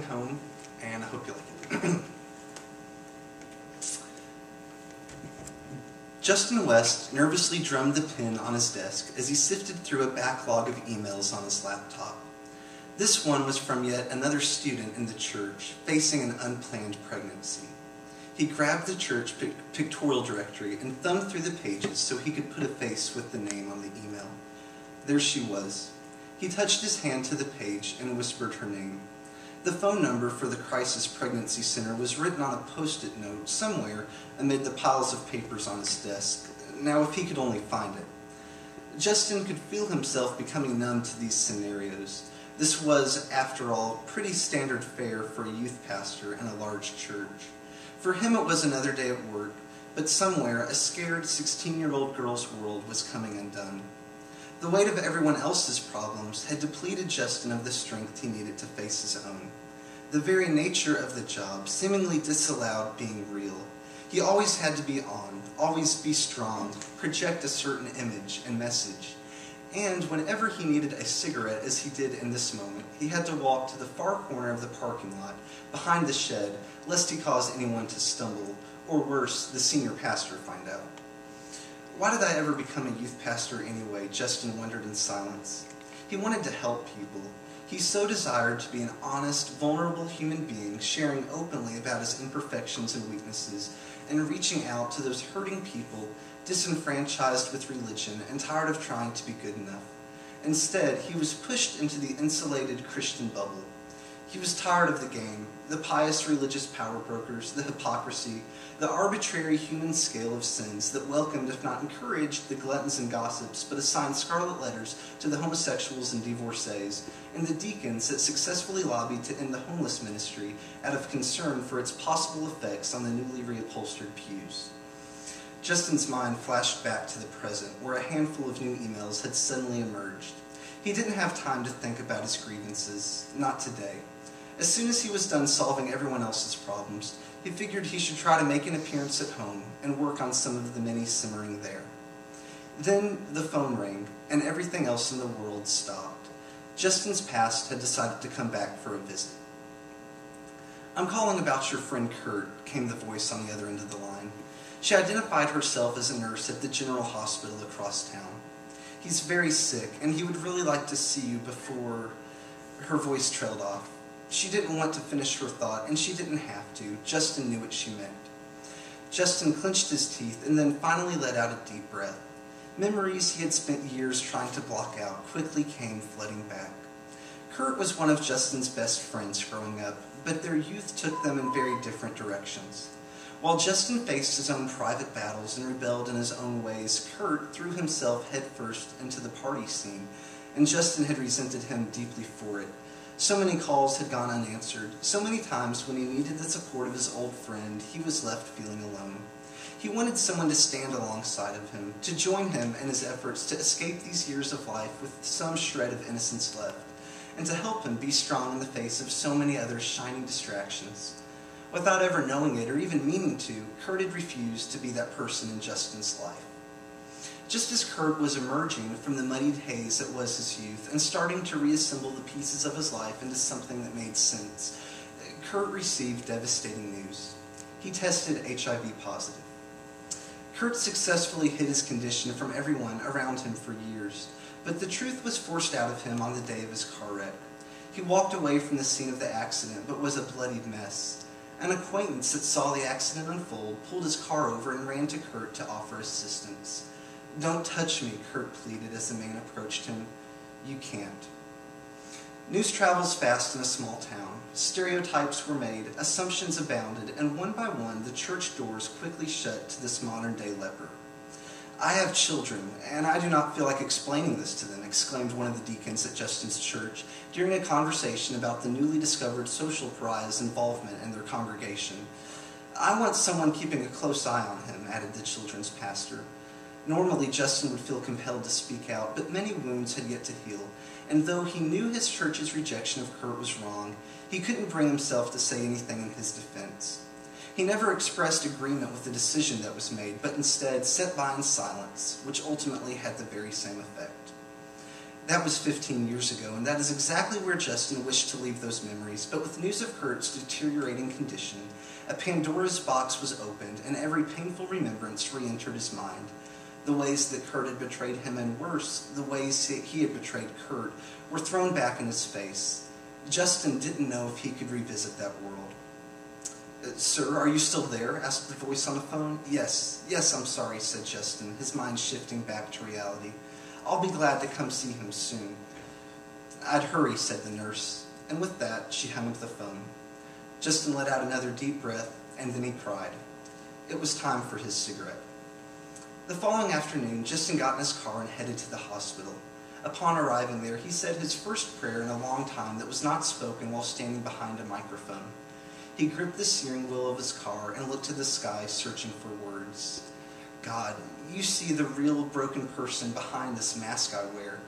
Home, and I hope you like it. Justin West nervously drummed the pen on his desk as he sifted through a backlog of emails on his laptop. This one was from yet another student in the church facing an unplanned pregnancy. He grabbed the church pictorial directory and thumbed through the pages so he could put a face with the name on the email. There she was. He touched his hand to the page and whispered her name. The phone number for the Crisis Pregnancy Center was written on a post-it note somewhere amid the piles of papers on his desk. Now, if he could only find it. Justin could feel himself becoming numb to these scenarios. This was, after all, pretty standard fare for a youth pastor in a large church. For him it was another day at work, but somewhere a scared 16-year-old girl's world was coming undone. The weight of everyone else's problems had depleted Justin of the strength he needed to face his own. The very nature of the job seemingly disallowed being real. He always had to be on, always be strong, project a certain image and message. And whenever he needed a cigarette, as he did in this moment, he had to walk to the far corner of the parking lot, behind the shed, lest he cause anyone to stumble, or worse, the senior pastor find out. Why did I ever become a youth pastor anyway? Justin wondered in silence. He wanted to help people. He so desired to be an honest, vulnerable human being, sharing openly about his imperfections and weaknesses, and reaching out to those hurting people, disenfranchised with religion and tired of trying to be good enough. Instead, he was pushed into the insulated Christian bubble. He was tired of the game, the pious religious power brokers, the hypocrisy, the arbitrary human scale of sins that welcomed, if not encouraged, the gluttons and gossips, but assigned scarlet letters to the homosexuals and divorcees, and the deacons that successfully lobbied to end the homeless ministry out of concern for its possible effects on the newly reupholstered pews. Justin's mind flashed back to the present, where a handful of new emails had suddenly emerged. He didn't have time to think about his grievances, not today. As soon as he was done solving everyone else's problems, he figured he should try to make an appearance at home and work on some of the many simmering there. Then the phone rang, and everything else in the world stopped. Justin's past had decided to come back for a visit. "I'm calling about your friend Kurt," came the voice on the other end of the line. She identified herself as a nurse at the general hospital across town. "He's very sick, and he would really like to see you before..." Her voice trailed off. She didn't want to finish her thought, and she didn't have to. Justin knew what she meant. Justin clenched his teeth and then finally let out a deep breath. Memories he had spent years trying to block out quickly came flooding back. Kurt was one of Justin's best friends growing up, but their youth took them in very different directions. While Justin faced his own private battles and rebelled in his own ways, Kurt threw himself headfirst into the party scene, and Justin had resented him deeply for it. So many calls had gone unanswered. So many times when he needed the support of his old friend, he was left feeling alone. He wanted someone to stand alongside of him, to join him in his efforts to escape these years of life with some shred of innocence left, and to help him be strong in the face of so many other shining distractions. Without ever knowing it or even meaning to, Kurt had refused to be that person in Justin's life. Just as Kurt was emerging from the muddied haze that was his youth and starting to reassemble the pieces of his life into something that made sense, Kurt received devastating news. He tested HIV positive. Kurt successfully hid his condition from everyone around him for years, but the truth was forced out of him on the day of his car wreck. He walked away from the scene of the accident, but was a bloodied mess. An acquaintance that saw the accident unfold pulled his car over and ran to Kurt to offer assistance. "Don't touch me," Kurt pleaded as the man approached him. "You can't." News travels fast in a small town. Stereotypes were made, assumptions abounded, and one by one the church doors quickly shut to this modern-day leper. "I have children, and I do not feel like explaining this to them," exclaimed one of the deacons at Justin's church during a conversation about the newly discovered social pariah's involvement in their congregation. "I want someone keeping a close eye on him," added the children's pastor. Normally, Justin would feel compelled to speak out, but many wounds had yet to heal, and though he knew his church's rejection of Kurt was wrong, he couldn't bring himself to say anything in his defense. He never expressed agreement with the decision that was made, but instead sat by in silence, which ultimately had the very same effect. That was 15 years ago, and that is exactly where Justin wished to leave those memories. But with news of Kurt's deteriorating condition, a Pandora's box was opened, and every painful remembrance re-entered his mind. The ways that Kurt had betrayed him, and worse, the ways he had betrayed Kurt, were thrown back in his face. Justin didn't know if he could revisit that world. "Sir, are you still there?" asked the voice on the phone. Yes, I'm sorry," said Justin, his mind shifting back to reality. "I'll be glad to come see him soon." "I'd hurry," said the nurse, and with that, she hung up the phone. Justin let out another deep breath, and then he cried. It was time for his cigarette. The following afternoon, Justin got in his car and headed to the hospital. Upon arriving there, he said his first prayer in a long time that was not spoken while standing behind a microphone. He gripped the steering wheel of his car and looked to the sky, searching for words. "God, you see the real broken person behind this mask I wear.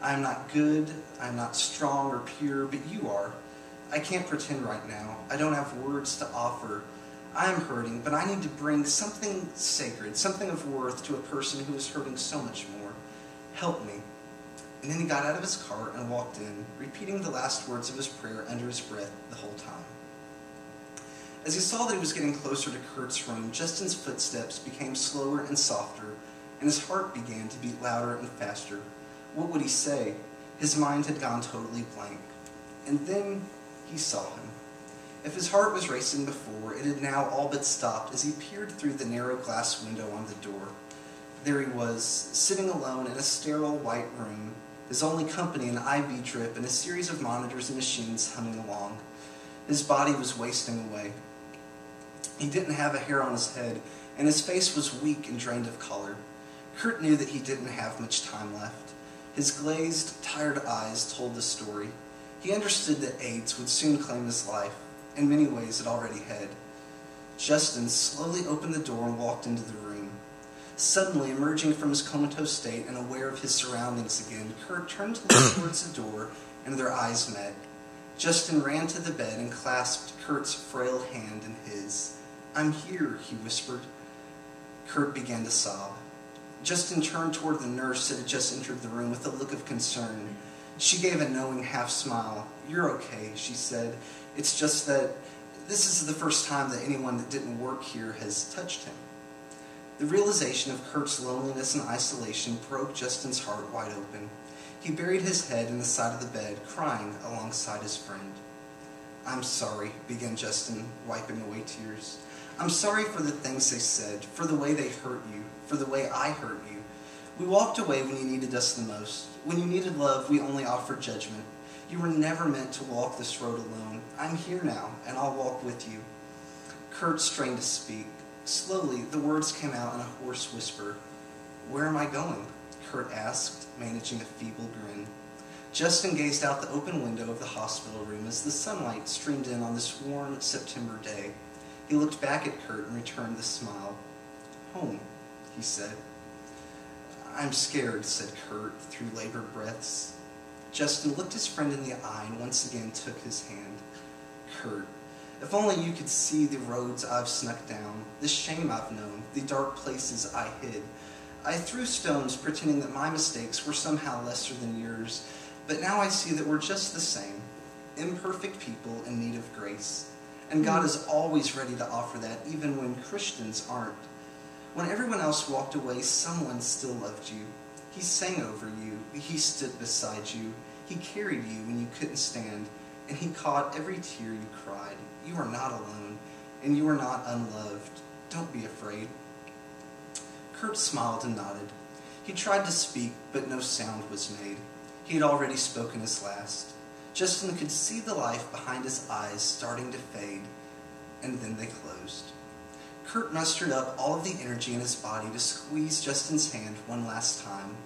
I am not good, I am not strong or pure, but you are. I can't pretend right now. I don't have words to offer. I am hurting, but I need to bring something sacred, something of worth to a person who is hurting so much more. Help me." And then he got out of his car and walked in, repeating the last words of his prayer under his breath the whole time. As he saw that he was getting closer to Kurt's room, Justin's footsteps became slower and softer, and his heart began to beat louder and faster. What would he say? His mind had gone totally blank. And then he saw him. If his heart was racing before, it had now all but stopped as he peered through the narrow glass window on the door. There he was, sitting alone in a sterile white room, his only company an IV drip and a series of monitors and machines humming along. His body was wasting away. He didn't have a hair on his head, and his face was weak and drained of color. Kurt knew that he didn't have much time left. His glazed, tired eyes told the story. He understood that AIDS would soon claim his life. In many ways, it already had. Justin slowly opened the door and walked into the room. Suddenly, emerging from his comatose state and aware of his surroundings again, Kurt turned to look towards the door, and their eyes met. Justin ran to the bed and clasped Kurt's frail hand in his. "I'm here," he whispered. Kurt began to sob. Justin turned toward the nurse that had just entered the room with a look of concern. She gave a knowing half-smile. "You're okay," she said. "It's just that this is the first time that anyone that didn't work here has touched him." The realization of Kurt's loneliness and isolation broke Justin's heart wide open. He buried his head in the side of the bed, crying alongside his friend. "I'm sorry," began Justin, wiping away tears. "I'm sorry for the things they said, for the way they hurt you, for the way I hurt you. We walked away when you needed us the most. When you needed love, we only offered judgment. You were never meant to walk this road alone. I'm here now, and I'll walk with you." Kurt strained to speak. Slowly, the words came out in a hoarse whisper. "Where am I going?" Kurt asked, managing a feeble grin. Justin gazed out the open window of the hospital room as the sunlight streamed in on this warm September day. He looked back at Kurt and returned the smile. "Home," he said. "I'm scared," said Kurt through labored breaths. Justin looked his friend in the eye and once again took his hand. "Kurt, if only you could see the roads I've snuck down, the shame I've known, the dark places I hid. I threw stones pretending that my mistakes were somehow lesser than yours, but now I see that we're just the same, imperfect people in need of grace. And God is always ready to offer that, even when Christians aren't. When everyone else walked away, someone still loved you. He sang over you. He stood beside you. He carried you when you couldn't stand, and he caught every tear you cried. You are not alone, and you are not unloved. Don't be afraid." Kurt smiled and nodded. He tried to speak, but no sound was made. He had already spoken his last. Justin could see the life behind his eyes starting to fade, and then they closed. Kurt mustered up all of the energy in his body to squeeze Justin's hand one last time.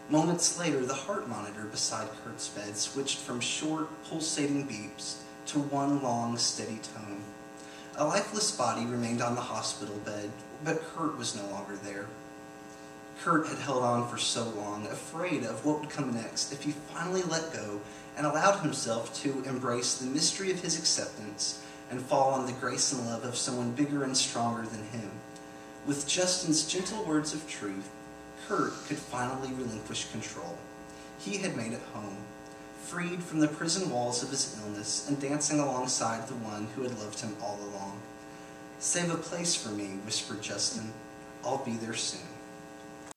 Moments later, the heart monitor beside Kurt's bed switched from short, pulsating beeps to one long, steady tone. A lifeless body remained on the hospital bed, but Kurt was no longer there. Kurt had held on for so long, afraid of what would come next if he finally let go and allowed himself to embrace the mystery of his acceptance and fall on the grace and love of someone bigger and stronger than him. With Justin's gentle words of truth, Kurt could finally relinquish control. He had made it home, freed from the prison walls of his illness and dancing alongside the one who had loved him all along. "Save a place for me," whispered Justin. "I'll be there soon."